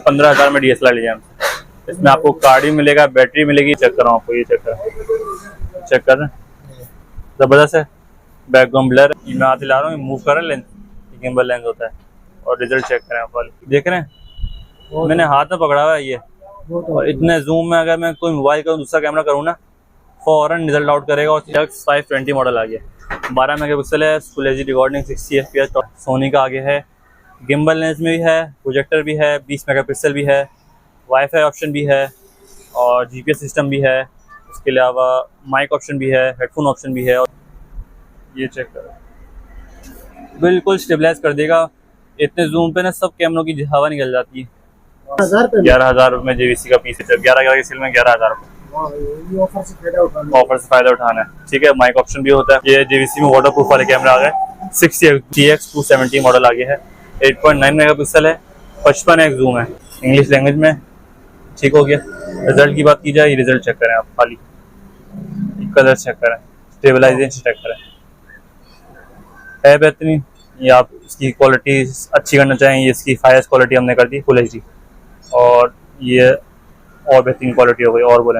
15,000 में DSLR लिया हमसे। इसमें आपको कार्ड भी मिलेगा, बैटरी मिलेगी। चेक कर रहा हूँ आपको, ये चेक कर रहे हैं, जबरदस्त है। बैकग्राउंड ब्लर मैं हाथ ला रहा हूँ, मूव कर रहा है, लेंस गिम्बल लेंस होता है। और रिजल्ट चेक करें आप, देख रहे हैं मैंने हाथ में पकड़ा हुआ है ये। और इतने जूम में अगर मैं कोई मोबाइल का दूसरा कैमरा करूँ ना, फौरन रिजल्ट आउट करेगा। और 520 मॉडल आ गया, 12 मेगापिक्सल है, full HD recording, 60 FPS। Sony का आगे है, गिम्बल लेंस में भी है, प्रोजेक्टर भी है, 20 मेगापिक्सल भी है, वाईफाई ऑप्शन भी है और GPS सिस्टम भी है। उसके अलावा माइक ऑप्शन भी है, हेडफोन ऑप्शन भी है। और ये चेक करो, बिल्कुल स्टेबलाइज कर देगा। इतने जूम पे ना सब कैमरों की हवा निकल जाती है। 11,000 में JVC का पीस है, 11,000 की सेल में 11,000 ऑफर से फायदा उठाना है। ठीक है, माइक ऑप्शन भी होता है। ये JVC में वाटर प्रूफ वाले कैमरा आ गए। 60x 270 मॉडल आ गया है, 8.9 मेगापिक्सल है, 55x जूम है। इंग्लिश लैंग्वेज में ठीक हो गया। रिजल्ट की बात की जाए, ये रिजल्ट चेक करें आप, खाली कलर चेक करें, स्टेबलाइजेशन चेक करें, है बेहतरीन। ये आप इसकी क्वालिटी अच्छी करना चाहें, ये इसकी हाईएस्ट क्वालिटी हमने कर दी फुल HD। और ये और बेहतरीन क्वालिटी हो गई। और बोले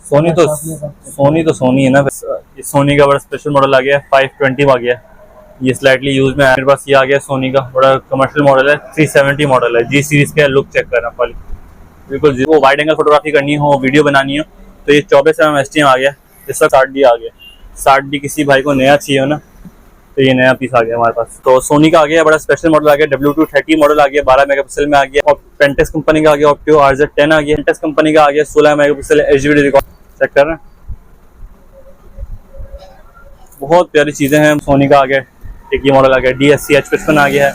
सोनी है ना। ये सोनी का बड़ा स्पेशल मॉडल आ गया है, 520 आ गया है। ये स्लाइटली यूज में है मेरे पास। ये आ गया सोनी का बड़ा कमर्शियल मॉडल है, 370 मॉडल है। G सीरीज का लुक चेक करना खाली, बिल्कुल वो वाइड एंगल फोटोग्राफी करनी हो, वीडियो बनानी हो तो ये 24mm STM आ गया। इसका 60D आ गया। 60D किसी भाई को नया चाहिए हो ना, तो ये नया पीस आ गया हमारे पास। तो सोनी का आ गया बड़ा स्पेशल मॉडल आ गया, W230 मॉडल आ गया, 12 मेगापिक्सल में आ गया। और पेंटेक्स कंपनी का आ गया, ऑप्टियो RZ10 आ गया। पेंटेक्स कंपनी का आ गया 16 मेगापिक्सल HD रिकॉर्ड। चेक कर रहे हैं, बहुत प्यारी चीजें हैं। सोनी का आ गया एक ये मॉडल आ गया, DSC-H55 आ गया है,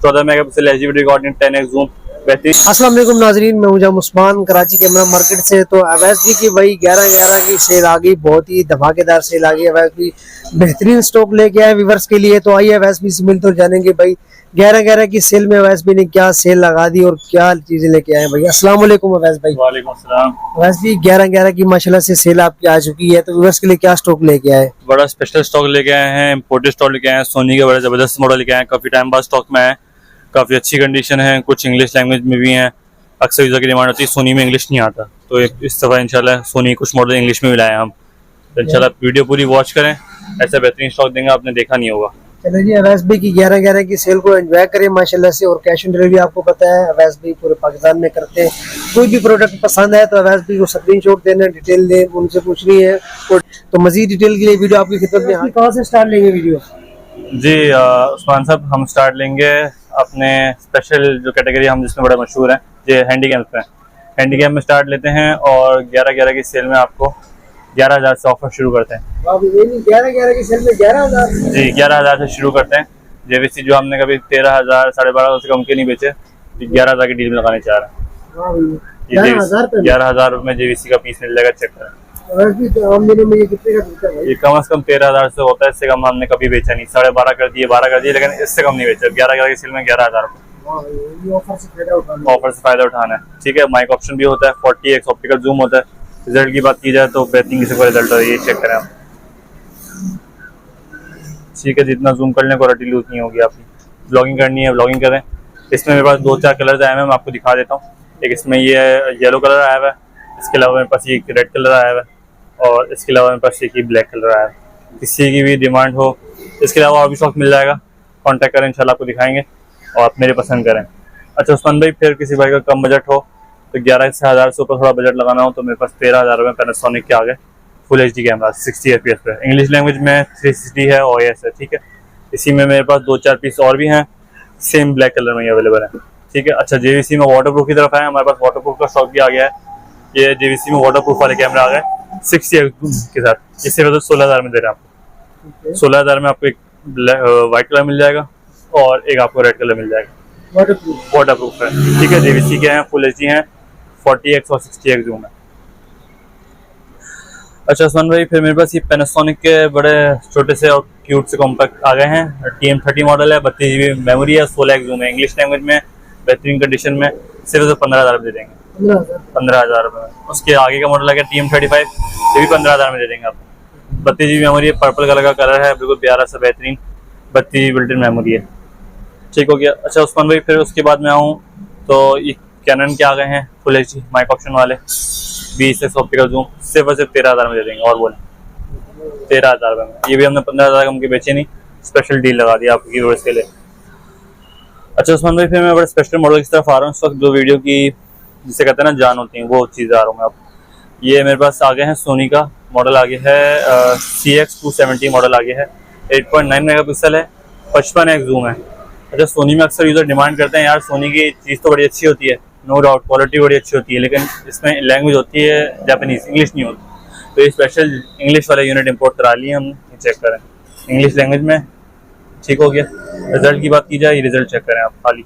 14 megapixel HD recording, 10x zoom, बेहतरीन। अस्सलाम वालेकुम नाजरीन, मैं हूं उस्मान, कराची कैमरा मार्केट से। तो अवैस भी की भाई 11/11 की सेल आ गई, बहुत ही धमाकेदार सेल आ गई। अवैस भी बेहतरीन स्टॉक लेके आए व्यूअर्स के लिए। तो आइए अवैस भी से मिलते और जानेंगे भाई 11/11 की सेल में अवैस भी ने क्या सेल लगा दी और क्या चीजें लेके आए भाई। अस्सलाम वालेकुम अवैस भाई। वालेकुम अस्सलाम। अवैस भी 11/11 की माशाल्लाह से सेल आपकी आ चुकी है, तो व्यूअर्स के लिए क्या स्टॉक लेके आए? बड़ा स्पेशल स्टॉक लेके आए हैं, इम्पोर्टेड स्टॉक लेके आए हैं। सोनी के बड़ा जबरदस्त मॉडल लेके आए हैं, काफी टाइम बाद स्टॉक में है, काफी अच्छी कंडीशन है। कुछ इंग्लिश लैंग्वेज में भी हैं। अक्सर यूजर की डिमांड होती है, सोनी में इंग्लिश नहीं आता, तो इस दफा इंशाल्लाह सोनी कुछ मॉडल इंग्लिश में भी लाए हम। तो इंशाल्लाह वीडियो पूरी वॉच करें, ऐसा बेहतरीन स्टॉक देंगे, आपने देखा नहीं होगा। चलो जी, अवैस भाई की 11/11 की सेल को एंजॉय करें माशाल्लाह से। और कैश ऑन डिलीवरी आपको पता है अवैस भाई पूरे पाकिस्तान में करते हैं। कोई भी प्रोडक्ट पसंद है तो अवैस भाई को स्क्रीनशॉट देना, डिटेल दे, उनसे पूछनी है। तो मजीद डिटेल के लिए वीडियो आपकी खिदमत में। कहाँ से स्टार्ट लेंगे वीडियो? जी उस्मान साहब, हम स्टार्ट लेंगे अपने स्पेशल जो कैटेगरी हम जिसमें बड़े मशहूर हैं, ये हैंडीकैम में। हैंडीकैम में स्टार्ट लेते हैं और 11/11 की सेल में आपको 11,000 से ऑफर शुरू करते हैं। 11/11 की सेल में 11,000? जी 11,000 से शुरू करते हैं। JVC जो हमने कभी 13,000 12,500 से कम के नहीं बेचे, 11,000 की डील में लगाने चाह रहे हैं। 11,000 में JVC का पीस मिल जाएगा, चेक करें। ये कितने का बिकता है भाई? ये कम से कम 13,000 से होता है, इससे कम हमने कभी बेचा नहीं। 12.5 कर दिए, 12 कर दिए, लेकिन इससे कम नहीं बेचा। 11/11 की सेल में 11,000 ऑफर से फायदा उठाना है। ठीक है, माइक ऑप्शन भी होता है, 40x ऑप्टिकल जूम होता है। रिजल्ट की बात की जाए तो बेहतरीन किसी को रिजल्ट है, ये चेक करें आप। ठीक है, जितना जूम कर लें क्वालिटी लूज नहीं होगी आपकी। ब्लॉगिंग करनी है, ब्लॉगिंग करें। इसमें मेरे पास 2-4 कलर आए हैं, मैं आपको दिखा देता हूँ। एक इसमें ये येलो कलर आया हुआ है, इसके अलावा मेरे पास ये रेड कलर आया हुआ है, और इसके अलावा मेरे पास ये ब्लैक कलर आया है। किसी की भी डिमांड हो, इसके अलावा और भी स्टॉक मिल जाएगा, कांटेक्ट करें, इंशाल्लाह आपको दिखाएंगे और आप मेरे पसंद करें। अच्छा उस्मान भाई, फिर किसी भाई का कम बजट हो तो 11,000 से ऊपर थोड़ा बजट लगाना हो तो मेरे पास 13,000 में पैनासोनिक के आ गए फुल HD कैमरा 60 FPS पे। इंग्लिश लैंग्वेज में 360 है, OIS है। ठीक है, इसी में मेरे पास 2-4 पीस और भी हैं, सेम ब्लैक कलर में ही अवेलेबल है। ठीक है, अच्छा JVC में वाटरप्रूफ की तरफ आए, हमारे पास वाटरप्रूफ का स्टॉक भी आ गया है। ये JVC में वाटरप्रूफ वाले कैमरा आ गए 60x के साथ। इससे मतलब 16,000 में दे रहे हैं आपको। 16,000 में आपको एक व्हाइट कलर मिल जाएगा और एक आपको रेड कलर मिल जाएगा। वाटरप्रूफ है। ठीक है, JVC के हैं, फुल HD हैं, 40x और 60x जूम है। अच्छा उस्मान भाई, फिर मेरे पास ये पैनासोनिक के बड़े छोटे से और क्यूट से कॉम्पैक्ट आ गए हैं। TM30 मॉडल है, 32 GB मेमोरी है, 16x जूम है, इंग्लिश लैंग्वेज में, बेहतरीन कंडीशन में। सिर्फ 15,000 दे देंगे। 15,000 में। उसके आगे का मॉडल है TM35, ये भी 15,000 में दे देंगे आपको। 32 GB मेमोरी है, पर्पल कलर का कलर है, बिल्कुल प्यारा सा बेहतरीन 32 GB बिल्ट इन मेमोरी है। ठीक हो गया। अच्छा उस्मान भाई, फिर उसके बाद मैं आऊँ तो ये कैनन के आ गए हैं full H D mic option वाले 20x ऑप्टिकल जूम, सिर्फ और सिर्फ 13,000 में दे देंगे। और बोले 13,000 में, ये भी हमने 15,000 कम के बेचे नहीं, स्पेशल डील लगा दिया आपके व्यूअर्स के लिए। अच्छा उस्मान भाई, फिर मैं बड़े स्पेशल मॉडल की तरफ आ रहा हूँ इस वक्त, जो वीडियो की जिसे कहते हैं ना जान होती है, वो चीज़ आ रहा हूँ मैं अब। ये मेरे पास आ गए हैं सोनी का मॉडल आ गया है, CX270 मॉडल आ गया है, 8.9 मेगापिक्सल है, 55x जूम है। अच्छा सोनी में अक्सर यूज़र डिमांड करते हैं यार सोनी की चीज़ तो बड़ी अच्छी होती है, नो डाउट क्वालिटी बड़ी अच्छी होती है, लेकिन इसमें लैंग्वेज होती है जापानीज़, इंग्लिश नहीं होती। तो ये स्पेशल इंग्लिश वाले यूनिट इंपोर्ट करा लिए हमने, चेक करें इंग्लिश लैंग्वेज में, ठीक हो गया। रिजल्ट की बात की जाए, ये रिजल्ट चेक करें आप, खाली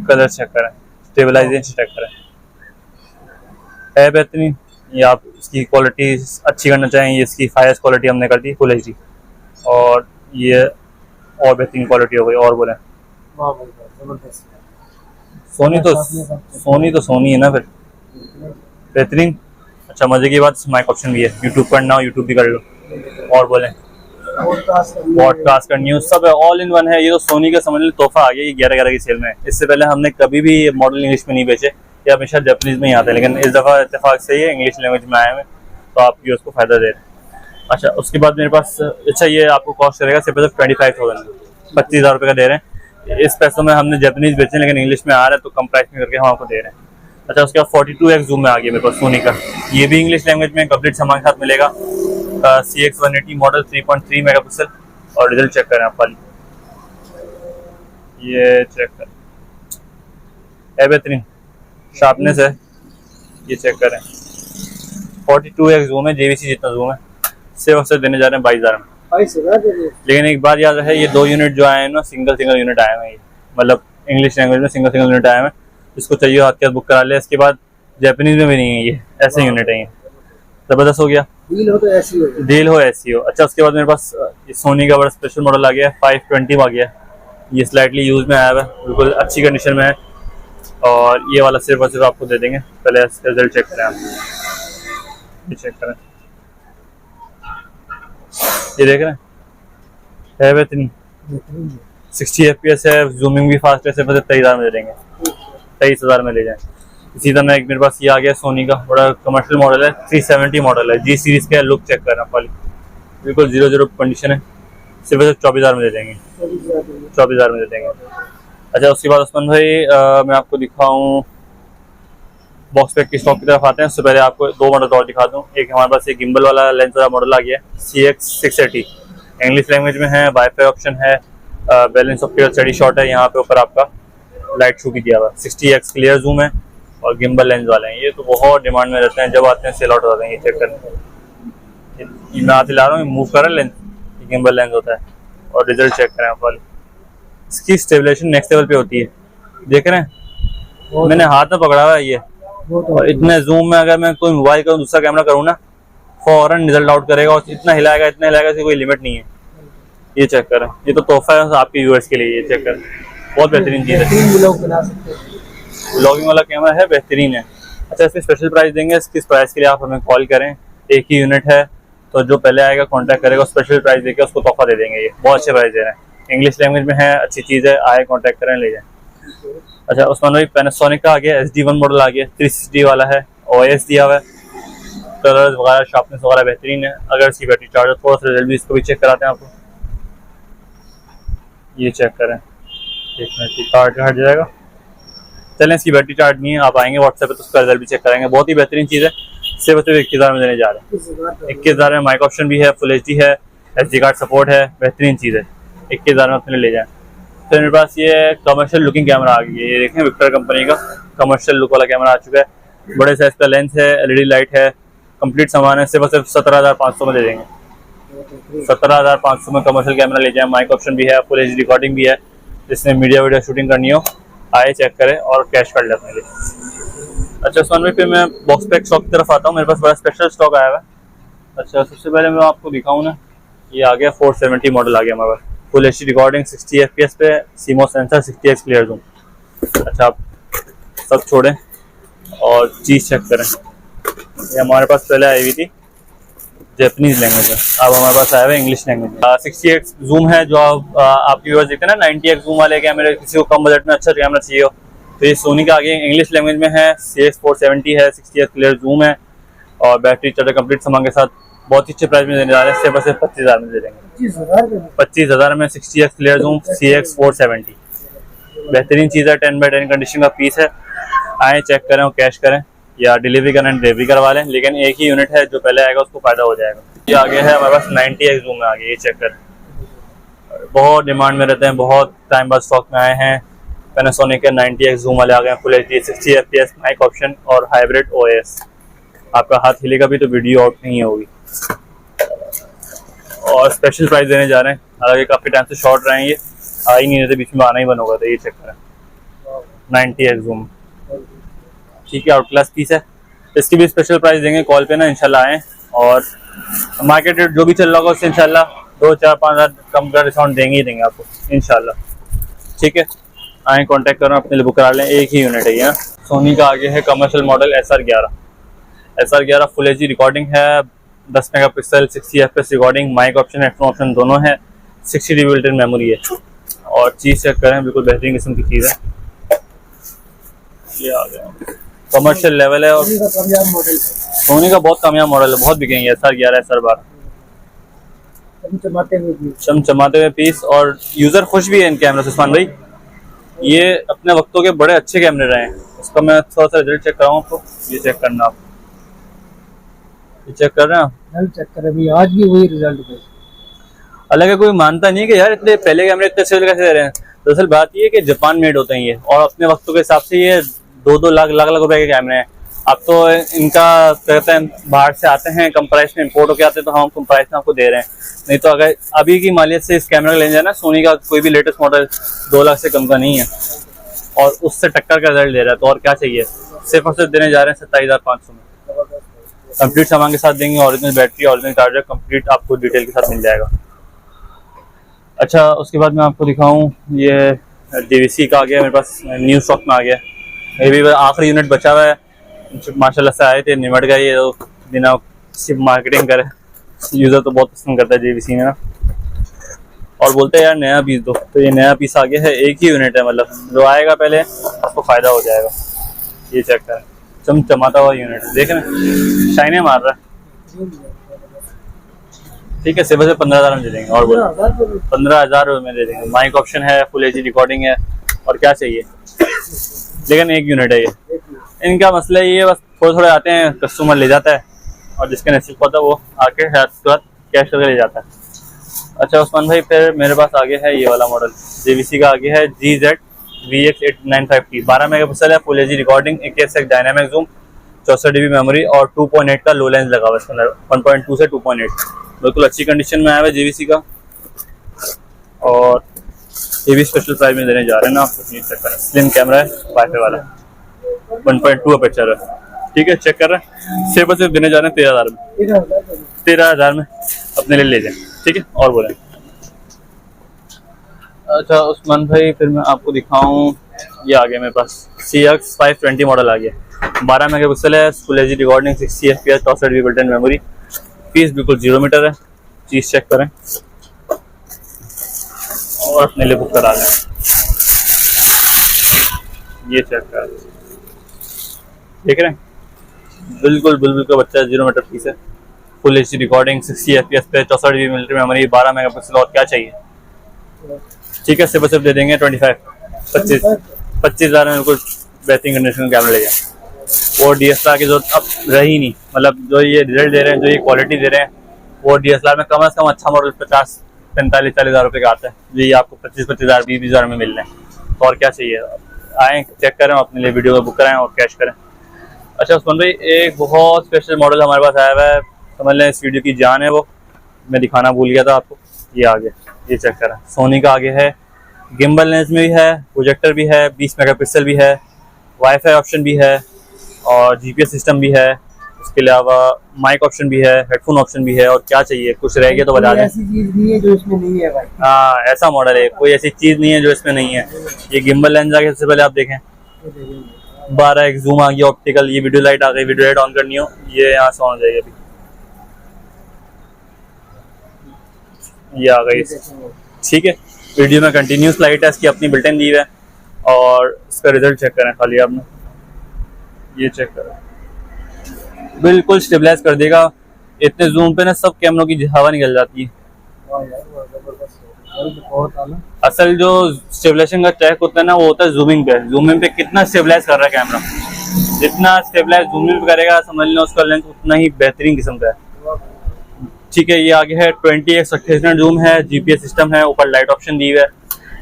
कलर चेक करें, स्टेबलाइजेशन चेक करें, है बेहतरीन। ये आप इसकी क्वालिटी अच्छी करना चाहें, ये इसकी हाईएस्ट क्वालिटी हमने कर दी फुल एच डी, और ये और बेहतरीन क्वालिटी हो गई। और बोले सोनी तो सोनी है ना फिर, बेहतरीन। अच्छा मजे की बात, माइक ऑप्शन भी है, यूट्यूब करना हो यूट्यूब भी कर लो। और बोले पॉडकास्ट करनी हो, सब है, ऑल इन वन है। ये तो सोनी का समझ लो तोहफा आ गया, ये 11 की सेल में। इससे पहले हमने कभी भी ये मॉडल इंग्लिश में नहीं बेचे, ये हमेशा जापानीज में ही आते हैं, लेकिन इस दफ़ा इत्तेफाक से ये इंग्लिश लैंग्वेज में आए हैं, तो आप ये उसको फ़ायदा दे रहे हैं। अच्छा उसके बाद मेरे पास, अच्छा ये आपको कॉस्ट करेगा सिर्फ 25,000, 25,000 रुपये का दे रहे हैं। इस पैसों में हमने जापानीज बेचे, लेकिन इंग्लिश में आ रहा है तो कम प्राइस में करके हम आपको दे रहे हैं। अच्छा उसके बाद 42x जूम में आ गया मेरे पास सोनी का, ये भी इंग्लिश लैंग्वेज में कंप्लीट सामान के साथ मिलेगा। CX180 मॉडल 3.3 मेगापिक्सल, और रिजल्ट चेक करें आप खाली, ये चेक करें, है बेहतरीन, शार्पनेस है, ये चेक करें। 42x जूम है, JVC जितना जूम है, सिर्फ से देने जा रहे हैं 22,000 में। लेकिन एक बात याद रहे, ये 2 यूनिट जो आए हैं ना, सिंगल यूनिट आए हैं, मतलब इंग्लिश लैंग्वेज में सिंगल यूनिट आए हैं। इसको चाहिए हाथ के हाथ बुक करा ले, इसके बाद जापानीज में भी नहीं है, ये ऐसे यूनिट है, ये ज़बरदस्त हो गया, डील हो ऐसी हो। अच्छा उसके बाद मेरे पास सोनी का बड़ा स्पेशल मॉडल आ गया है, 520 आ गया, ये स्लाइटली यूज में आया हुआ है, बिल्कुल अच्छी कंडीशन में है, और ये वाला सिर्फ और सिर्फ आपको दे देंगे। पहले इसका रिजल्ट चेक करें आप, ये चेक करें, ये देख रहे हैं, है बेहतरीन, 60 FPS है, जूमिंग भी फास्ट है, सिर्फ 23,000 में दे देंगे, 23,000 में ले जाएं। इसी तरह एक मेरे पास ये आ गया सोनी का बड़ा कमर्शियल मॉडल है, 370 मॉडल है, G सीरीज़ का, लुक चेक करना वाली, बिल्कुल 0 कंडीशन है, सिर्फ 24,000 में दे देंगे, 24,000 में दे देंगे। अच्छा उसके बाद उस्मान भाई मैं आपको दिखाऊं, बॉक्स पैक की स्टॉक की तरफ आते हैं। उससे पहले आपको 2 मॉडल और दिखा दूं। एक हमारे पास एक गिम्बल वाला लेंस वाला मॉडल आ गया है, CX680, इंग्लिश लैंग्वेज में है, वाईफाई ऑप्शन है, बैलेंस ऑप्टिकल स्टडी शॉट है, यहाँ पे ऊपर आपका लाइट शू भी दिया हुआ, 60x क्लियर जूम है, और गिम्बल लेंस वाले हैं। ये तो बहुत डिमांड में रहते हैं, जब आते हैं सेल आउट हो जाते हैं। ये चेक करें, मैं हाथ ला रहा हूँ, मूव कर लेंस, गिम्बल लेंस होता है, और रिजल्ट चेक करें आप वाली, इसकी स्टेबलाइजेशन नेक्स्ट लेवल पे होती है, देख रहे हैं, मैंने हाथ में पकड़ा हुआ है ये, और इतने जूम में अगर मैं कोई मोबाइल का दूसरा कैमरा करूँ ना, फौरन रिजल्ट आउट करेगा, और इतना हिलाएगा इसकी कोई लिमिट नहीं है। ये चेक करें, ये तो तोहफा है आपके व्यूअर्स के लिए, ये चेक करें, बहुत बेहतरीन चीज़ है, व्लॉगिंग वाला कैमरा है, बेहतरीन है। अच्छा इसकी स्पेशल प्राइस देंगे, इसकी प्राइस के लिए आप हमें कॉल करें, एक ही यूनिट है, तो जो पहले आएगा कांटेक्ट करेगा, स्पेशल प्राइस देकर उसको तोहफा दे देंगे। ये बहुत अच्छे प्राइस दे रहे हैं, इंग्लिश लैंग्वेज में है, अच्छी चीज़ है, आए कांटेक्ट करें, ले जाएं। अच्छा उस्मान भाई, पैनासोनिक का आ गया, SD1 मॉडल आ गया, 360 वाला है, OIS दिया हुआ है, कलर्स वगैरह शार्पनेस वगैरह बेहतरीन है। अगर इसकी बैटरी चार्जर थोड़ा सा रिजल्ट भी, इसको भी चेक कराते हैं आपको, ये चेक करें, 1 मिनट की कार्ड हट जाएगा, चलें इसकी बैटरी चार्ज नहीं है, आप आएंगे व्हाट्सएप पे तो उसका रिजल्ट भी चेक करेंगे, बहुत ही बेहतरीन चीज़ है, सिर्फ 21,000 में देने जा रहे हैं। 21,000 में माइक ऑप्शन भी है, फुल HD है, SD कार्ड सपोर्ट है, बेहतरीन चीज़ है, 21,000 में अपने ले जाएं। फिर मेरे पास ये कमर्शियल लुकिंग कैमरा आ गया है, ये देखें विक्टर कंपनी का कमर्शियल लुक वाला कैमरा आ चुका है, बड़े साइज का लेंस है, LED लाइट है, कंप्लीट सामान है, सिर्फ 17,500 में दे देंगे। 17,500 में कमर्शियल कैमरा ले जाएं, माइक ऑप्शन भी है, फुल HD रिकॉर्डिंग भी है, जिसने वीडियो शूटिंग करनी हो आए चेक करें और कैश कर ले अपने लिए। अच्छा उस्मान भाई, फिर मैं बॉक्स पैक स्टॉक की तरफ आता हूँ, मेरे पास बड़ा स्पेशल स्टॉक आया हुआ है। अच्छा सबसे पहले मैं आपको दिखाऊँ ना, ये आ गया 470 मॉडल आ गया हमारे पास, फुल HD रिकॉर्डिंग, 60 FPS पे, CMOS sensor, 60x clear zoom. अच्छा आप सब छोड़ें और चीज़ चेक करें, ये हमारे पास पहले आई हुई थी, जापानीज लैंग्वेज है। अब हमारे पास आया हुआ है इंग्लिश लैंग्वेज। 60x जूम है जो आपके व्यूअर्स देखते हैं ना, 90x जूम वाले कैमरे, किसी को कम बजट में अच्छा कैमरा चाहिए हो तो ये सोनी का आगे इंग्लिश लैंग्वेज में है। CX470 है, 60x क्लियर जूम है और बैटरी चार्जर कंप्लीट सामान के साथ बहुत ही अच्छे प्राइस में देने जा रहे हैं। सिर्फ 25,000 में दे देंगे। 25,000 में 60x क्लियर जूम CX470 बेहतरीन चीज़ है। 10x10 कंडीशन का पीस है। आए चेक करें और कैश करें या डिलीवरी करें, डिलीवरी करवा लें, लेकिन एक ही यूनिट है, जो पहले आएगा उसको फायदा हो जाएगा। ये आगे है हमारे पास 90x जूम में आगे, ये चेक करें, बहुत डिमांड में रहते हैं, बहुत टाइम बाद स्टॉक में आए हैं। पैनासोनिक के 90x जूम वाले आ गए हैं, full HD 60 FPS mic option और हाइब्रिड OS। आपका हाथ हिलेगा भी तो वीडियो आउट नहीं होगी। और स्पेशल प्राइस देने जा रहे हैं, हालांकि काफ़ी टाइम से शॉर्ट रहे हैं, ये आ ही नहीं रहते, बीच में आना ही बंद होगा था। ये चेक करें 90x जूम, ठीक है, आउट क्लास पीस है। इसकी भी स्पेशल प्राइस देंगे, कॉल पे ना इंशाल्लाह आएँ, और मार्केट रेट जो भी चल रहा होगा उससे इंशाल्लाह 2, 4, 5 हज़ार कम का डिस्काउंट देंगे ही देंगे आपको इंशाल्लाह, ठीक है। आएँ कांटेक्ट करें, अपने लिए बुक करा लें, एक ही यूनिट है ये। सोनी का आगे है commercial model SR11 full HD recording है, 10 megapixel 60 FPS recording, mic option headphone option दोनों है, 60 GB बिल्ट इन मेमोरी है और चीज़ चेक करें, बिल्कुल बेहतरीन किस्म की चीज़ है। ये आ गया कमर्शियल लेवल है और सोनी का बहुत कामयाब मॉडल है, बहुत बिकेंगे SR11 SR12 चमचमाते हुए पीस, और यूज़र खुश भी है इन कैमरे से। उस्मान भाई ये अपने वक्तों के बड़े अच्छे कैमरे रहे हैं। उसका मैं थोड़ा सा रिजल्ट चेक कराऊँ आपको, ये चेक करना आप, ये चेक कर रहे हैं आप, चेक करें भी, आज भी वही रिजल्ट है। अलग है, कोई मानता नहीं है कि यार इतने पहले कैमरे इतने सेल कैसे दे रहे हैं। दरअसल बात ये है कि जापान मेड होते हैं ये, और अपने वक्तों के हिसाब से ये 2-2 लाख रुपए के कैमरे हैं। अब तो इनका कहते हैं बाहर से आते हैं, कम प्राइस में इम्पोर्ट होकर आते हैं, तो हम कम प्राइस में आपको दे रहे हैं। नहीं तो अगर अभी की मालियत से इस कैमरा लेने जाए ना, सोनी का कोई भी लेटेस्ट मॉडल 2 लाख से कम का नहीं है, और उससे टक्कर का रिजल्ट दे रहा है, तो और क्या चाहिए। सिर्फ और सिर्फ देने जा रहे हैं 27,500 में, कंप्लीट सामान के साथ देंगे, original battery, original charger, complete आपको डिटेल के साथ मिल जाएगा। अच्छा, उसके बाद मैं आपको दिखाऊं, ये JVC का आ गया मेरे पास, न्यू स्टॉक में आ गया। ये भी आखिरी यूनिट बचा हुआ है, माशाल्लाह से आए थे, निमट गए ये तो, बिना सिर्फ मार्केटिंग करे। यूज़र तो बहुत पसंद करता है JVC में ना, और बोलते हैं यार नया पीस दो, तो ये नया पीस आ गया है, एक ही यूनिट है, मतलब जो आएगा पहले आपको फ़ायदा हो जाएगा। ये चेक करें, चमचमाता हुआ यूनिट, देख रहे हैं, शाइने मार रहा है, ठीक है। सिर्फ 15,000 में दे देंगे, और बोलो 15,000 में दे देंगे। माइक ऑप्शन है, फुल HD रिकॉर्डिंग है, और क्या चाहिए, लेकिन एक यूनिट है ये। इनका मसला ये है, बस थोड़े आते हैं, कस्टमर ले जाता है, और जिसका नसीब होता है वो आके उसके बाद कैश करके ले जाता है। अच्छा उस्मान भाई, फिर मेरे पास आगे है ये वाला मॉडल, JVC का आगे है GZ VX895T, 12 मेगापिक्सल है, full HD recording, 21x dynamic zoom, 64 GB memory और 2.8 का लो लेंस लगा हुआ है इसके अंदर, 1.2 से 2.8, बिल्कुल अच्छी कंडीशन में आया हुआ है JVC का। और ये भी स्पेशल प्राइस में देने जा रहे हैं ना आपको, चेक करें, स्लिम कैमरा है, वाईफाई वाला, 1.2 अपर्चर है, ठीक है। चेक कर रहे हैं, सिर्फ देने जा रहे हैं 13,000 में, 13,000 में अपने लिए ले जाएं, ठीक है। और बोलें। अच्छा उस्मान भाई, फिर मैं आपको दिखाऊं, ये आ गया मेरे पास CX520 मॉडल आ गया, 12 मेगापिक्सल है, full HD recording, 60 FPS, 64 GB built in memory, piece बिल्कुल 0 मीटर है। चीज़ चेक करें और अपने लिए बुक करा लें। ये चेक करें, देख रहे हैं, बिल्कुल बुलबुल का बच्चा, 0 मीटर पीस है, फुल HD रिकॉर्डिंग, 60 FPS पे, 64 GB मिलिट्री मेमोरी, 12 मेगापिक्सल, और क्या चाहिए, ठीक है। सिर्फ दे देंगे 25,000 में बिल्कुल बेहतरीन कंडीशन कैमरा ले जाए। वो DSLR की जरूरत अब रही नहीं, मतलब जो ये रिजल्ट दे रहे हैं, जो ये क्वालिटी दे रहे हैं, वो DSLR में कम से कम अच्छा मॉडल 50-45-40 हज़ार रुपये का आता है, जो ये आपको 25,000 20,000 में मिल रहे हैं, तो और क्या चाहिए। आएँ चेक करें, अपने लिए वीडियो में बुक कराएं और कैश करें। अच्छा उस्मान भाई, एक बहुत स्पेशल मॉडल हमारे पास आया हुआ है, समझ लें इस वीडियो की जान है, वो मैं दिखाना भूल गया था आपको, ये आ गया, ये चेक करें, सोनी का आगे है, गिम्बल लेंस में भी है, प्रोजेक्टर भी है, 20 मेगापिक्सल भी है, वाईफाई ऑप्शन भी है, और GPS सिस्टम भी है, उसके अलावा माइक ऑप्शन भी है, हेडफोन ऑप्शन भी है, और क्या चाहिए, कुछ रह गया तो बता दें। ऐसी चीज नहीं है जो इसमें नहीं है भाई। हाँ, ऐसा मॉडल है, कोई ऐसी चीज़ नहीं है जो इसमें नहीं है। ये गिम्बल लेंस आ गया, सबसे पहले आप देखें, 12x जूम आ गया ऑप्टिकल, ये वीडियो लाइट आ गई, वीडियो लाइट ऑन करनी हो ये यहाँ से ऑन हो जाएगी, अभी ये आ गई। ठीक है, वीडियो में कंटिन्यूस लाइट है, इसकी अपनी बिल्ट इन दी है और इसका रिजल्ट चेक करें खाली आपने, ये चेक करें, बिल्कुल स्टेबलाइज कर देगा। इतने जूम पे ना सब कैमरों की हवा निकल जाती है। असल जो स्टेबलाइजेशन का चेक होता है ना, वो होता है जूमिंग पे। जूमिंग पे कितना स्टेबलाइज कर रहा है कैमरा, जितना स्टेबलाइज जूमिंग पे करेगा समझ लो उसका लेंस उतना ही बेहतरीन किस्म का है। ठीक है, ये आगे है 20x 28 जूम है, जीपीएस सिस्टम है, ऊपर लाइट ऑप्शन दी हुआ है,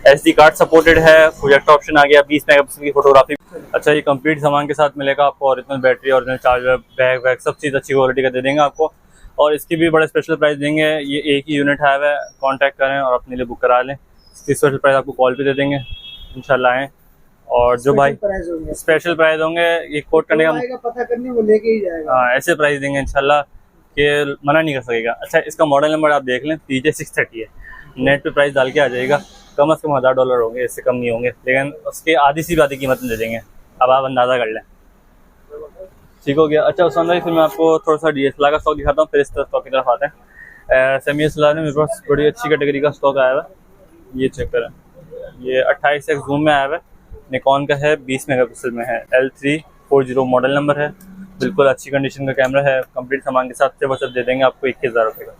एसडी कार्ड सपोर्टेड है, प्रोजेक्टर ऑप्शन आ गया, 20 मेगापिक्सल की फोटोग्राफी। अच्छा, ये कंप्लीट सामान के साथ मिलेगा आपको, original battery, original charger, bag वैग सब चीज़ अच्छी क्वालिटी का दे देंगे आपको। और इसकी भी बड़ा स्पेशल प्राइस देंगे। ये एक ही यूनिट है, कांटेक्ट करें और अपने लिए बुक करा लें। इसकी स्पेशल प्राइस आपको कॉल पे दे देंगे, इंशाल्लाह आएँ। और जो भाई स्पेशल प्राइस होंगे, ये कोट करने का पता करने वो लेके ही जाएगा। हाँ, ऐसे प्राइस देंगे इंशाल्लाह कि मना नहीं कर सकेगा। अच्छा, इसका मॉडल नंबर आप देख लें, PJ630 है। नेट पे प्राइस डाल के आ जाएगा, कम से कम $1000 होंगे, इससे कम नहीं होंगे, लेकिन उसके आधी सी आधी कीमत में दे देंगे। अब आप अंदाज़ा कर लें। ठीक हो गया। अच्छा उस्मान भाई, फिर मैं आपको थोड़ा सा DSLR का स्टॉक दिखाता हूँ, फिर इस स्टॉक की तरफ आते हैं। सेमी DSLR में मेरे पास बड़ी अच्छी कैटेगरी का स्टॉक आया हुआ है, ये चेक करें। ये 28x जूम में आया हुआ है, निकॉन का है, 20 मेगापिक्सल में है, L340 मॉडल नंबर है, बिल्कुल अच्छी कंडीशन का कैमरा है। कंप्लीट सामान के साथ से बस दे देंगे आपको 21,000 रुपये का।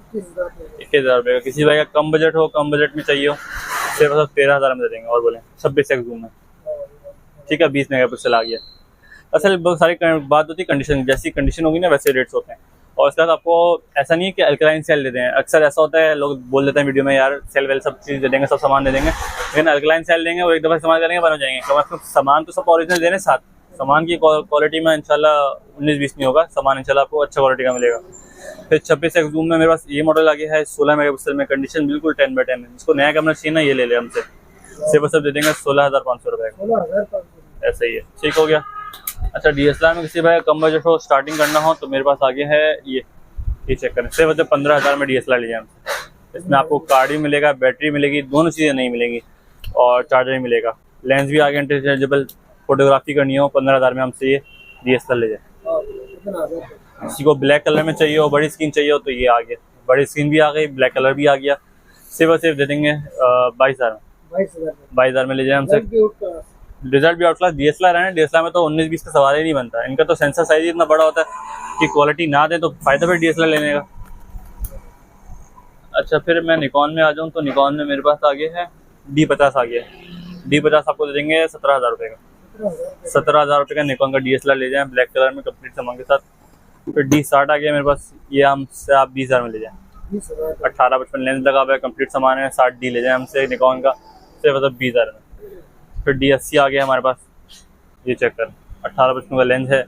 21,000 रुपये का। किसी भाई का कम बजट हो, कम बजट में चाहिए हो, सिर्फ बस 13,000 में दे देंगे। और बोलें 26x जूम है, ठीक है, 20 मेगापिक्सल आ गया। असल बहुत सारी बात होती है कंडीशन, जैसी कंडीशन होगी ना वैसे रेट्स होते हैं। और इसके बाद आपको ऐसा नहीं है कि अल्कलाइन सेल दे दें। अक्सर ऐसा होता है, लोग बोल देते हैं वीडियो में यार सेल वेल सब चीज़ दे देंगे, सब सामान दे देंगे, लेकिन अल्कलाइन सेल देंगे वो एक दफ़ा इस्तेमाल करेंगे बन हो जाएंगे। कम से कम सामान तो सब ओरिजिनल देने, साथ सामान की क्वालिटी में इंशाल्लाह 19-20 नहीं होगा, सामान इंशाल्लाह आपको अच्छा क्वालिटी का मिलेगा। फिर 26x जूम में मेरे पास ये मॉडल आ गया है, 16 मेगापिक्सल में, कंडीशन बिल्कुल 10/10 है। जिसको नया कैमरा चाहिए ना, ये ले ले हमसे, सिर्फ सब दे देंगे 16,500 रुपये का, ऐसा ही है। ठीक हो गया। अच्छा, DSLR में किसी भाई कम बजट हो, स्टार्टिंग करना हो, तो मेरे पास आगे है ये चेक करें, सिर्फ 15,000 में DSLR लीजिए हमसे। इसमें आपको कार्ड भी मिलेगा, बैटरी मिलेगी, दोनों चीज़ें नहीं मिलेंगी, और चार्जर भी मिलेगा। लेंस भी आगे इंटरचेंजेबल, फोटोग्राफी करनी हो 15,000 में हमसे ये DSLR ले जाए। किसी को ब्लैक कलर में चाहिए हो, बड़ी स्क्रीन चाहिए हो, तो ये आ गया, बड़ी स्क्रीन भी आ गई, ब्लैक कलर भी आ गया, सिर्फ और सिर्फ दे देंगे 22,000 में। 22,000 में ले जाए हमसे। रिजल्ट भी आउट क्लास। DSLR है ना, DSLR में तो 19-20 का सवाल ही नहीं बनता। इनका तो सेंसर साइज ही इतना बड़ा होता है कि क्वालिटी ना दे तो फायदा फिर DSLR लेने का। अच्छा, फिर मैं निकॉन में आ जाऊँ तो निकॉन में मेरे पास आ गया है D50 आ गया है। D50 आपको दे देंगे 17,000 रुपये का। 17,000 रुपये का निकॉन का DSLR ले जाएं, ब्लैक कलर में, कंप्लीट सामान के साथ। फिर D60 आ गया मेरे पास, ये हमसे आप 20,000 में ले जाएँ। 18-55 लेंस लगा हुआ है, कंप्लीट सामान है। 60D ले जाएं हमसे निकॉन का, सिर्फ मतलब 20,000 में। फिर D80 आ गया हमारे पास, ये चेक कर, 18-55 का लेंस है,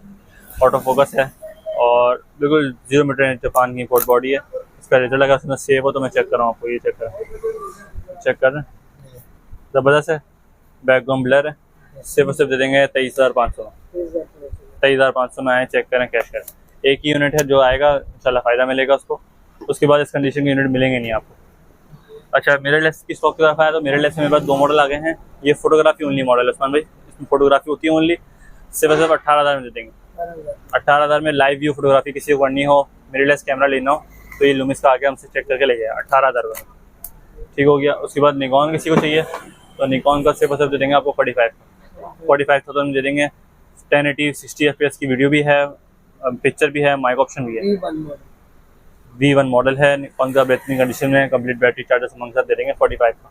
ऑटो फोकस है, और बिल्कुल 0 मीटर जापान की इंपोर्ट बॉडी है। इसका रिजल्ट अगर उसमें सेव हो तो मैं चेक कर रहा हूँ आपको, ये चेक कर रहे हैं, ज़बरदस्त है, बैकग्राउंड ब्लर है, सिर्फ दे देंगे 23,500 में। 23,500 में आए, चेक करें, कैश करें। एक ही यूनिट है जो आएगा, इंशाल्लाह फ़ायदा मिलेगा उसको, उसके बाद इस कंडीशन के यूनिट मिलेंगे नहीं आपको। अच्छा, मिररलेस की स्टॉक की तरफ आया तो मिररलेस में मेरे पास 2 मॉडल आ गए हैं। ये फोटोग्राफी ओनली मॉडल है उस्मान भाई, इसमें फोटोग्राफी होती है ओनली, सिर्फ 18,000 में दे देंगे। 18,000 में लाइव व्यू फोटोग्राफी किसी को करनी हो, मिररलेस कैमरा लेना हो, तो ये लुमिस का आके हमसे चेक करके ले जाए 18,000 रुपये में। ठीक हो गया। उसके बाद निकॉन किसी को चाहिए तो निकॉन का सिर्फ दे देंगे आपको 45,000 में दे देंगे। 1080 60 FPS की वीडियो भी है, पिक्चर भी है, माइक ऑप्शन भी है। V1 मॉडल है निकॉन का, बेहतरीन कंडीशन में, कंप्लीट बैटरी चार्जर सामान के साथ दे देंगे 45 का।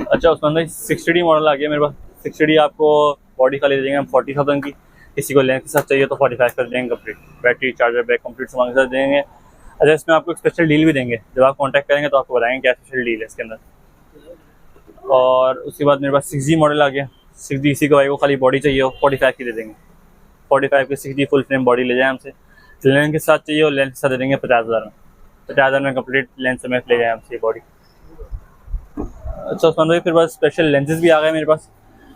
अच्छा उस्मान भाई, 60D मॉडल आ गया मेरे पास। 60D आपको बॉडी खाली दे देंगे हम 40,000 की, किसी को लेंस के साथ चाहिए तो 45 कर देंगे, complete battery charger bag complete सामान के साथ देंगे। अच्छा, इसमें आपको एक स्पेशल डील भी देंगे, जब आप कॉन्टैक्ट करेंगे तो आपको बताएंगे क्या स्पेशल डील है इसके अंदर। और उसके बाद मेरे पास 6G मॉडल आ गया। 6G इसी को भाई को खाली बॉडी चाहिए हो 45 की दे देंगे। 45 की 6G फुल फ्रेम बॉडी ले जाए हमसे। लेंस के साथ चाहिए और लेंस के साथ दे देंगे 50,000 में। 50,000 में कंप्लीट लेंस समेत ले जाए हमसे बॉडी। अच्छा उस्मान भाई, फिर बस स्पेशल लेंसेज भी आ गए मेरे पास।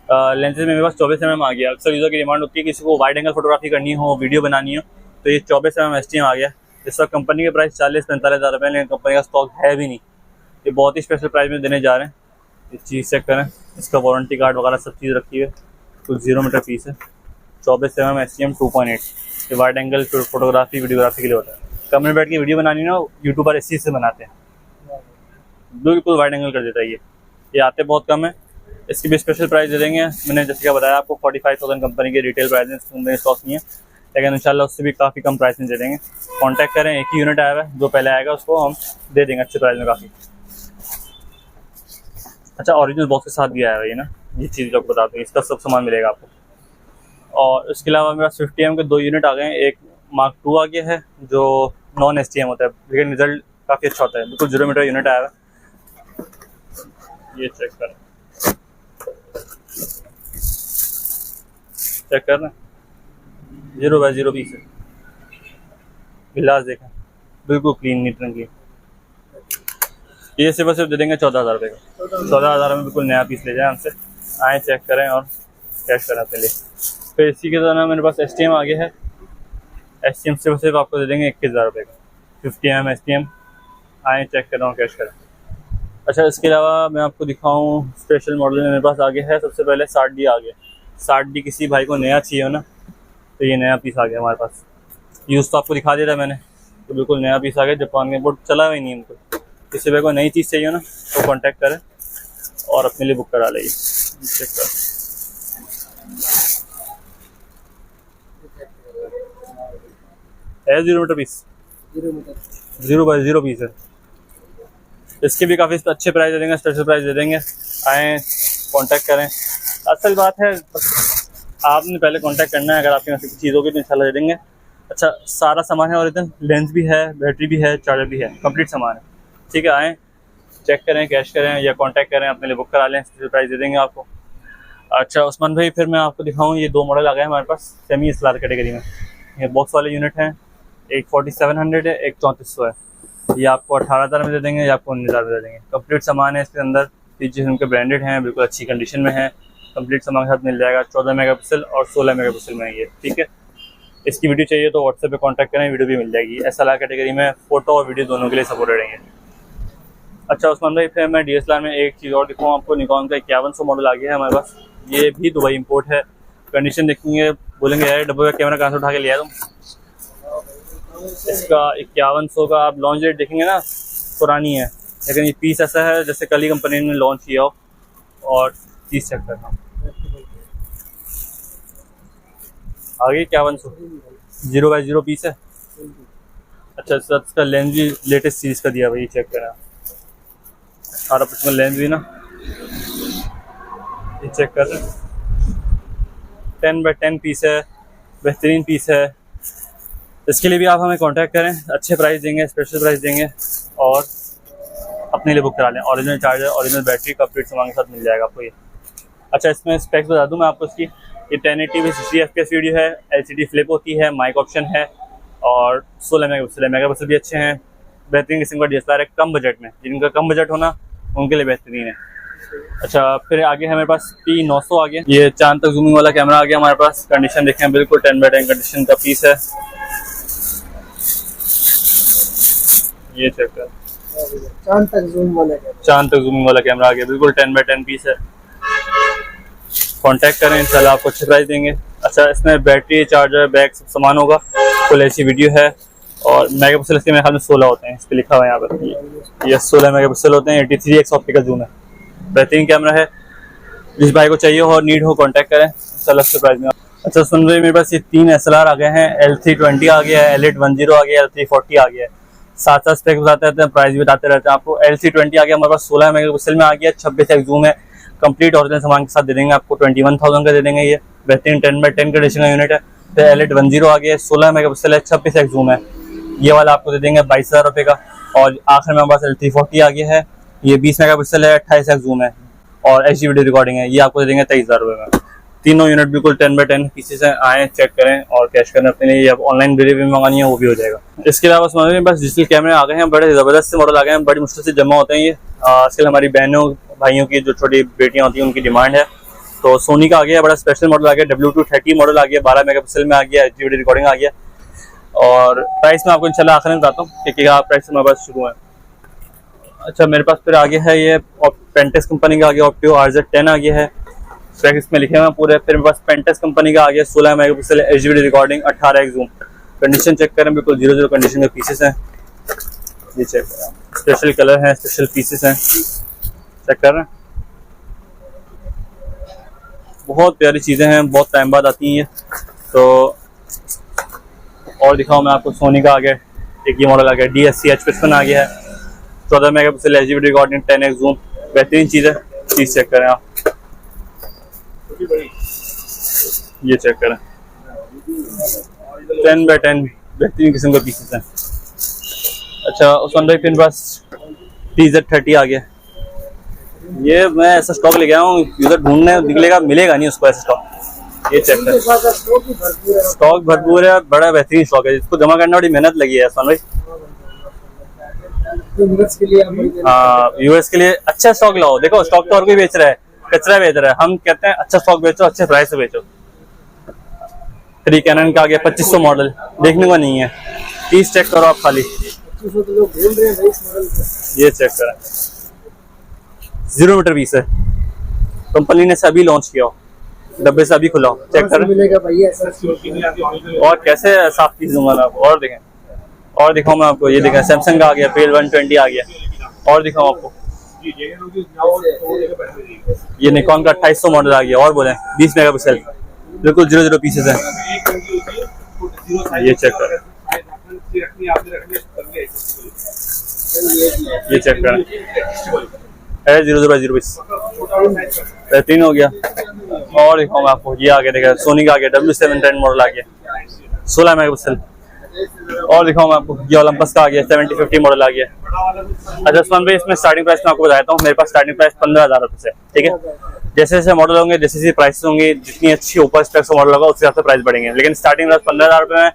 लेंसेज में मेरे पास 24mm आ गया। अक्सर यूज़र की डिमांड होती है किसी को वाइड एंगल फोटोग्राफी करनी हो, वीडियो बनानी हो, तो ये 24mm STM आ गया। इस वक्त कंपनी के प्राइस 40-45 हज़ार रुपये, लेकिन कंपनी का स्टॉक है भी नहीं, ये बहुत ही स्पेशल प्राइस में देने जा रहे हैं। इस चीज़ चेक करें, इसका वारंटी कार्ड वगैरह सब चीज़ रखी है, कुछ 0 मीटर पीस है। 24mm STM 2.8, ये वाइड एंगल फोटोग्राफी वीडियोग्राफी के लिए होता है। कमरे में बैठ के वीडियो बनानी हो, यूट्यूब पर इस चीज़ से बनाते हैं। बिल्कुल वाइड एंगल कर देता है ये आते बहुत कम है। इसकी भी स्पेशल प्राइस दे देंगे, मैंने जैसे कि बताया आपको 45,000 कंपनी के रिटेल प्राइस में स्टॉक नहीं है, लेकिन इंशाल्लाह उससे भी काफ़ी कम प्राइस में दे देंगे। कांटेक्ट करें, एक ही यूनिट आया हुआ है, जो पहले आएगा उसको हम दे देंगे अच्छे प्राइस में काफ़ी। अच्छा, ओरिजिनल बॉक्स के साथ भी आया है ये ना, ये चीज़ जो बता दूँ, इसका सब सामान मिलेगा आपको। और इसके अलावा मेरे पास 50 mm के 2 यूनिट आ गए हैं, एक Mark 2 आ गया है जो नॉन STM होता है, लेकिन रिजल्ट काफ़ी अच्छा होता है, बिल्कुल 0 मीटर यूनिट आया है। ये चेक करना 0/0 पीस है, गिलास देखें बिल्कुल क्लीन नीट रंग की। ये सिर्फ दे देंगे 14,000 रुपये का, 14,000 में बिल्कुल नया पीस ले जाए हमसे, आए चेक करें और कैश करें अपने लिए। फिर इसी के दौरान मेरे पास STM आ गया है, STM सिर्फ आपको दे देंगे 21,000 रुपये का, 50 mm STM, आए चेक करें और कैश करें। अच्छा, इसके अलावा मैं आपको दिखाऊं स्पेशल मॉडल में मेरे पास आ गया है, सबसे पहले 60D आ गया। 60D किसी भाई को नया चाहिए हो ना, तो ये नया पीस आ गया हमारे पास। यूज़ तो आपको दिखा दिया था मैंने, तो बिल्कुल नया पीस आ गया, जापान के बोर्ड चला हुआ ही नहीं हमको। किसी भाई को नई चीज़ चाहिए हो ना, तो कांटेक्ट करें और अपने लिए बुक करा लेंगे। चेक कर, है 0 मीटर पीस, 0/0 पीस है। इसके भी काफ़ी अच्छे प्राइस दे देंगे, स्पेशल प्राइस दे देंगे, आएँ कांटेक्ट करें। असल बात है आपने पहले कांटेक्ट करना है, अगर आपके यहाँ से चीज़ होगी तो इंशाल्लाह दे देंगे। अच्छा, सारा सामान है, ओरिजिनल लेंस भी है, बैटरी भी है, चार्जर भी है, कंप्लीट सामान है। ठीक है, आएँ चेक करें, कैश करें या कांटेक्ट करें, अपने लिए बुक करा लें, स्पेशल प्राइस दे देंगे आपको। अच्छा उस्मान भाई, फिर मैं आपको दिखाऊँ, ये 2 मॉडल आ गए हमारे पास सेमी SLR कैटेगरी में। ये बॉक्स वाले यूनिट हैं, एक 4700 है, एक 3400 है। ये आपको 18,000 में दे देंगे या आपको 19,000 में दे देंगे। कंप्लीट सामान है इसके अंदर, पीछे उनके ब्रांडेड हैं, बिल्कुल अच्छी कंडीशन में है, कंप्लीट सामान के साथ मिल जाएगा। 14 मेगापिक्सल और 16 मेगापिक्सल में ये, ठीक है। इसकी वीडियो चाहिए तो व्हाट्सएप पे कांटेक्ट करें, वीडियो भी मिल जाएगी। SLR कैटेगरी में फ़ोटो और वीडियो दोनों के लिए सपोर्टेड रहेंगे। अच्छा उस्मान भाई, फिर मैं DSLR में एक चीज़ और दिखाऊँ आपको, निकॉन का 5100 मॉडल आ गया है हमारे पास। ये भी दुबई इम्पोर्ट है, कंडीशन देखेंगे बोलेंगे यार डब्बे का कैमरा कहाँ से उठा के लिया तुम। इसका 5100 का आप लॉन्च डेट देखेंगे ना, पुरानी है, लेकिन ये पीस ऐसा है जैसे कल ही कंपनी ने लॉन्च किया हो। और चीज़ चेक करना, आगे 5100 0/0 पीस है। अच्छा सर, इसका लेंस भी लेटेस्ट सीरीज का दिया भाई, चेक करें, 18% लेंस भी ना, ये चेक कर रहे हैं, 10/10 पीस है, बेहतरीन पीस है। इसके लिए भी आप हमें कांटेक्ट करें, अच्छे प्राइस देंगे, स्पेशल प्राइस देंगे और अपने लिए बुक करा लें। Original charger, original battery, complete सामान के साथ मिल जाएगा आपको ये। अच्छा, इसमें स्पेक्स बता दूं मैं आपको इसकी, ये 1080 में 60 FPS वीडियो है, LCD फ्लिप होती है, माइक ऑप्शन है और 16 मेगापिक्सल भी अच्छे हैं। बेहतरीन किस्म का DSLR है, कम बजट में, जिनका कम बजट होना उनके लिए बेहतरीन है। अच्छा, फिर आगे हमारे पास P900 आ गया, ये चांद तक जूमिंग वाला कैमरा आ गया हमारे पास। कंडीशन देखें, बिल्कुल 10/10 कंडीशन का पीस है, ये चेक कर, चांद तक जूमिंग वाला कैमरा आ गया, बिल्कुल 10/10 पीस है। कांटेक्ट करें, इंशाल्लाह आपको अच्छे प्राइस देंगे। अच्छा, इसमें बैटरी, चार्जर, बैग सब सामान होगा, फुल एचडी वीडियो है और मेगापिक्सल इसके मेरे ख्याल में 16 होते हैं, इस पर लिखा हुआ है यहाँ पर, ये 16 मेगापिक्सल होते हैं। 83x ऑप्टिकल जूम है, बेहतरीन कैमरा है। जिस भाई को चाहिए हो और नीड हो कांटेक्ट करें, इंशाल्लाह अच्छे प्राइस में। अच्छा सुन रहे, मेरे पास ये 3 SLR आ गए हैं, L320 आ गया है, L810 आ गया है, L340 आ गया है। साथ साथ स्पेक बताते रहते हैं, प्राइस भी बताते रहते हैं आपको। L320 आ गया हमारे पास, 16 मेगापिक्सल में आ गया, 26x जूम है, कंप्लीट ओरिजिनल सामान के साथ दे देंगे आपको, 21,000 का दे देंगे। ये बेहतरीन 10/10 कंडीशन का यूनिट है। तो L810 आ गया है, 16 मेगापिक्सल है, 26x जूम है, ये वाला आपको दे देंगे 22,000 रुपये का। और आखिर में हमारे पास L340 आ गया है, ये 20 मेगापिक्सल है, 28x जूम है और HD वीडियो रिकॉर्डिंग है, ये आपको दे देंगे 23,000 रुपये में। तीनों यूनिट बिल्कुल 10/10 पीसेस हैं, आए चेक करें और कैश करें अपने लिए। अब ऑनलाइन डिलीवरी मंगानी है वो भी हो जाएगा। इसके अलावा समझ में बस डिजिटल कैमरे आ गए हैं, बड़े ज़बरदस्त से मॉडल आ गए हैं, बड़ी मुश्किल से जमा होते हैं ये। आजकल हमारी बहनों भाइयों की जो छोटी बेटियां होती हैं उनकी डिमांड है, तो सोनी का आ गया, बड़ा स्पेशल मॉडल आ गया, W230 मॉडल आ गया, 12 मेगापिक्सल में आ गया, HD वीडियो रिकॉर्डिंग आ गया। और प्राइस में आपको इंशाल्लाह आखिर में बताता हूँ कि क्या प्राइस हमारे पास शुरू है। अच्छा, मेरे पास फिर आगे है ये पेंटेक्स कंपनी का आ गया, ऑप्टियो RZ10 आ गया है, स्पेक इसमें लिखे हुए पूरे। फिर मेरे पास पेंटेक्स कंपनी का आ गया, 16 megapixel, HD video recording, 18x zoom. Condition check करें, बिल्कुल 0/0 कंडीशन के पीसेस हैं, ये चेक करें, स्पेशल कलर हैं, स्पेशल पीसेस हैं, चेक कर रहे हैं। बहुत प्यारी चीज़ें हैं, बहुत टाइम बाद आती हैं ये। तो और दिखाऊँ मैं आपको, सोनी का आ गया एक ये मॉडल आ गया, DSC-H55 आ गया है, 14 megapixel HD recording, 10x zoom, बेहतरीन चीज़ है। चीज़ चेक करें आप, ये चेक करें, 10x10 बेहतरीन किस्म के पीसेस हैं। अच्छा उसके अंदर फिर पास TZ30 आ गया, ये मैं ऐसा स्टॉक लेके आया हूँ, यूजर ढूंढने निकलेगा, मिलेगा नहीं उसको ऐसा स्टॉक। ये चेक करें, स्टॉक भरपूर है, बड़ा बेहतरीन स्टॉक है, इसको जमा करना बड़ी मेहनत लगी है आसान भाई। हाँ व्यूअर्स के लिए अच्छा स्टॉक लाओ। देखो स्टॉक तो और कोई बेच रहा है, कचरा बेच रहा है, हम कहते हैं अच्छा स्टॉक बेचो, अच्छे प्राइस से बेचो। 3 कैनन का आ गया 2500 मॉडल, देखने को नहीं है, 30 चेक करो आप खाली, ये चेक करें, 0 मीटर पीस है, कंपनी ने अभी लॉन्च किया हो, डब्बे से अभी खुला हो, चेक करें। और कैसे साफ पीस दूंगा मैं आपको, और देखें, और दिखाऊं मैं आपको, ये देखें सैमसंग का आ गया, पेल 120 आ गया, और दिखाऊं आपको, ये निकॉन का 2800 मॉडल आ गया, और बोले 20 मेगापिक्सल, बिल्कुल 00 पीसेस है, ये चेक करें, ये चेक करें, है 00 पीस, बेहतरीन हो गया। और दिखाऊं मैं आपको, ये आ गया, देखा सोनी का आ गया, W710 मॉडल आ गया, 16 मेगापिक्सल, और दिखाऊं मैं आपको, ये ओलंपस का आ गया, 7050 मॉडल आ गया। अच्छा उस्मान भाई, इसमें स्टार्टिंग प्राइस मैं आपको बताता हूँ, मेरे पास स्टार्टिंग प्राइस 15,000 रुपये से, ठीक है। जैसे जैसे मॉडल होंगे, जैसे जैसे प्राइस होंगे, जितनी अच्छी ऊपर स्पेक्स मॉडल होगा उसके हिसाब से प्राइस बढ़ेंगे, लेकिन स्टार्टिंग प्राइस 15,000 रुपये में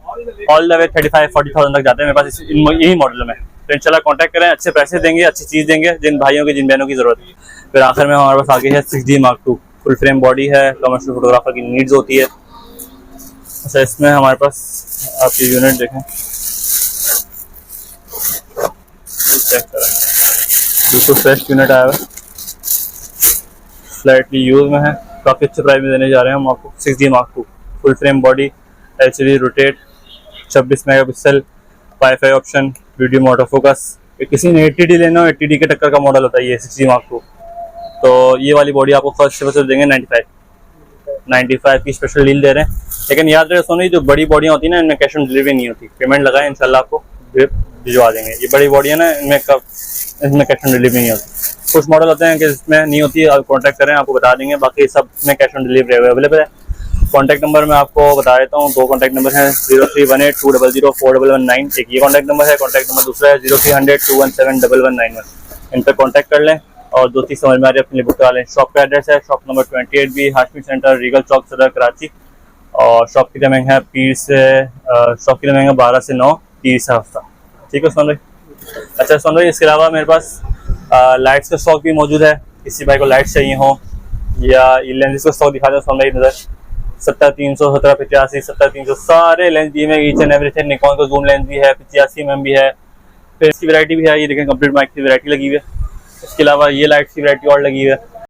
ऑल द वे 35-40,000 तक जाते हैं मेरे पास यही मॉडल में। तो इंशाल्लाह कॉन्टैक्ट करें, अच्छे पैसे देंगे, अच्छी चीज़ देंगे, जिन भाइयों की जिन बहनों की जरूरत है। फिर आखिर में हमारे पास आगे है 6D Mark II, full frame body है, कमर्शियल फोटोग्राफर की नीड्स होती है। अच्छा इसमें हमारे पास आप ये यूनिट देखें, चेक करें, बिल्कुल फ्रेश यूनिट आया हुआ है, स्लाइटली यूज में है, काफ़ी अच्छे प्राइस में देने जा रहे हैं हम आपको। 6D Mark II, full frame body, LCD rotate, 26 megapixel, WiFi option, video moto focus. किसी ने 80D लेना हो, 80D के टक्कर का मॉडल होता है ये 6D Mark II। तो ये वाली बॉडी आपको फर्स्ट से बस देंगे 95 की स्पेशल डील दे रहे हैं। लेकिन याद रहे सोनी, जो बड़ी बॉडियाँ होती है ना, इनमें कैश ऑन डिलीवरी नहीं होती, पेमेंट लगाए इंशाल्लाह आपको भिजवा देंगे। ये बड़ी बॉडी है ना, इसमें कैश ऑन डिलीवरी नहीं होती। कुछ मॉडल होते हैं कि इसमें नहीं होती, आप कॉन्टैक्ट करें, आपको बता देंगे, बाकी सब में कैश ऑन डिलीवरी अवेलेबल है। कॉन्टैक्ट नंबर मैं आपको बता देता हूँ, 2 कॉन्टैक्ट नंबर हैं, 031820041191, एक ये कॉन्टैक्ट नंबर है, कॉन्टैक्ट नंबर दूसरा है 030021711191। इन पर कॉन्टैक्ट कर लें और 2 चीज़ समझ में आ रही है अपने लिए बुक करा लें। शॉप का एड्रेस है shop number 28B, Hashmi centre, Regal Chowk, Saddar, Karachi. और शॉप की टाइमिंग है शॉप की टाइमिंग है 12 से 9, 30 हफ्ता, ठीक है उस्मान भाई। अच्छा उस्मान भाई, इसके अलावा मेरे पास लाइट्स का स्टॉक भी मौजूद है, किसी भाई को लाइट्स चाहिए हो, या ये लेंस का स्टॉक दिखा दें उस्मान भाई, नज़र 70-300, 70-85, 70-300 सारे लेंस दिए में, ईच एंड एवरीथिंग। निकॉन का जूम लेंस भी है, 85 mm भी है, फिर इसकी वैरायटी भी है, ये देखें कंप्लीट माइक की वैरायटी लगी हुई है। इसके अलावा ये लाइट्स की वैरायटी और लगी हुई है।